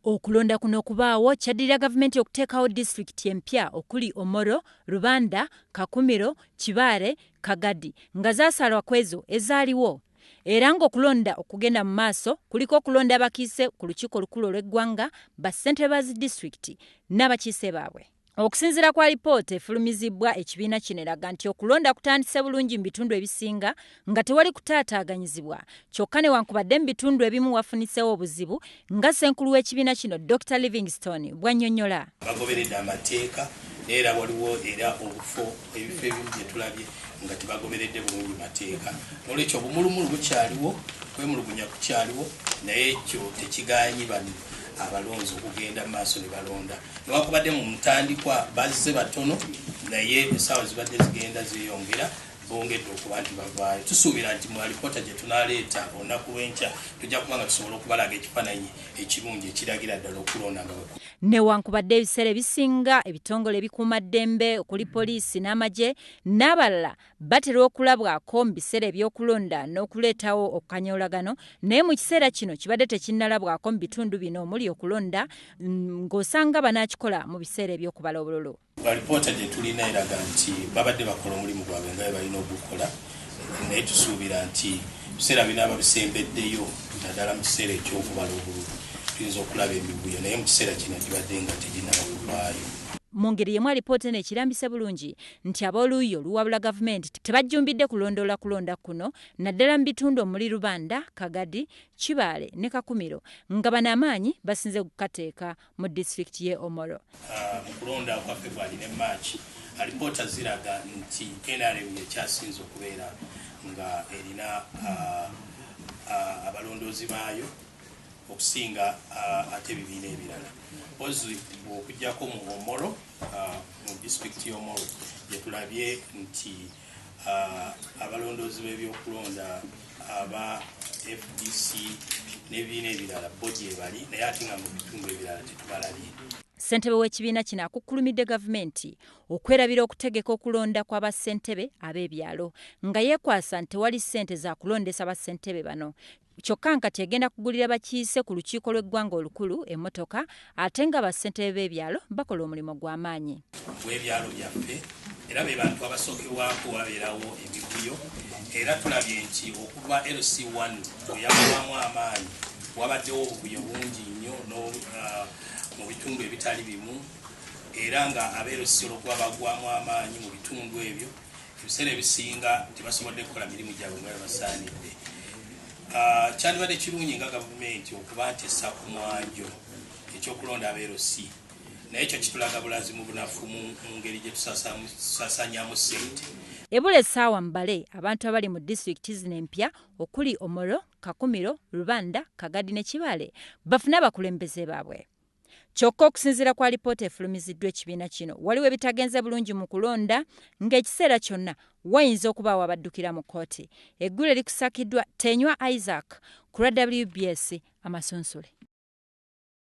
Okulonda kuno kubaawo kyaddirira gavumenti okuteekawo disitulikiti empya okuli Omoro, Rubanda, Kakumiro, Kibaale, Kagadi nga zaasalwa ku ezo ezaaliwo. Era ng'okulonda okugenda mu maaso kuliko okulonda abakiise ku lukiiko olukulu olw'eggwanga, bassentebe ba zi disitulikiti n'abakiise baabwe. Okusinziira ku alipoota effulumizibwa, ekibiina kino eraga nti okulonda kutandise bulungi mu bitundu ebisinga nga tewali kutaataaganyizibwa, kyokka newankubadde mu bitundu ebimu wafuniseewo obuzibu nga senkulu w'ekibiina kino Dr.livingstone bw'annyonnyola. Bagoberedde amateeka era waliwo era ebifo ebimu bye tulabye nga tebagoberedde bulungi mateeka. N'olwekyo obumulumulu bukyaliwo, kwemulugunya kukyaliwo, naye ekyo tekigaanyi bano abalonzi okugenda mu maaso ne balonda. Newankubadde mu ntandikwa bazze batono, naye essaawa zibadde zigenda zeeyongera, bongedde okuba nti bavaayo. Tusuubira nti mu alipoota gye tunaaleeta olunaku lw'enkya tujja kuba nga tusobola okubalaga ekifaananyi ekirungi ekiragira ddala okulonda nga bakulu. Newankubadde ebiseera ebisinga ebitongole ebikuumaddembe okuli poliisi n'amagye n'abalala batera okulabwako mu biseera eby'okulonda n'okuleetawo okukanyolagano, naye mu kiseera kino kibadde tekinnalabwako mu bitundu bino omuli okulonda, ng'osanga banaakikola mu biseera eby'okubala obululu. Alipoota gye tulina eraga nti babadde bakola omulimu gwabwe nga balina ogukola, naye tusuubira nti biseera binaaba bisembeddeyo naddala mu kiseera eky'okubala obululu tuyinza okulaba emivuyo, naye mu kiseera kino gibadde nga teginaba kuvaayo. Mu ngeri yemu alipoota eno ekirambise bulungi nti ab'oluuyi oluwabula gavumenti tebajjumbidde kulondoola kulonda kuno naddala mu bitundu omuli Rubanda, Kagadi, Kibaale ne Kakumiro nga bano amaanyi basinze kukateeka mu disitulikiti y'e Omoro. Mu kulonda kwa February ne March, alipoota ziraga nti NRM ekyasinze okubeera nga erina abalondoozi baayo okusinga ate ebibiina ebirala. Ozi okujjako mu Omoro, mu disitulikiti y'Omoro gye tulabye nti abalondoozi b'ebyokulonda aba FDC n'ebibiina ebirala bo gye bali, naye ate nga mu bitundu ebirala tetubalabye. Ssentebe w'ekibiina kino akukkulumidde gavumenti okwerabira okutegeka okulonda kw'abassentebe ab'ebyalo nga yeekwasa nti tewali ssente za kulondesa bassentebe bano. Kyokka nti egenda kugulira bakiise ku lukiiko lw'eggwanga olukulu emmotoka, ate nga bassentebe b'ebyalo bakola omulimu gw'amaanyi. W'ebyalo byaffe era be bantu abasookerwako wabeerawo emivuyo, era tulabye nti okuva LC1 bwe yaggwamu amaanyi wabaddewo obuvuyo bungi nnyo mu bitundu ebitali bimu, era nga abeerosi olwokuba baggwamu amaanyi mu bitundu ebyo ebiseera ebisinga tebasobodde kukola mirimu gyabwe nga basaanidde. Kyandibadde kirungi nga gavumenti okuba nti essa ku mwanjo ekyokulonda abeerosi, naye ekyo kitulaga bulazi mu bunafu mu ngeri gye tusaasaanyaamu ssente. Ebula essaawa mbale abantu abali mu disitulikiti zino empya okuli Omoro, Kakumiro, Rubanda, Kagadi ne Kibaale bafune abakulembeze baabwe. Kyokka okusinziira ku alipoota effulumiziddwa ekibiina kino waliwo ebitagenze bulungi mu kulonda ng'ekiseera kyonna wayinza okubaawo abaddukira mu kkooti. Eggulu erikusakiddwa Tenywa Isaac ku lwa WBS Amasonsole.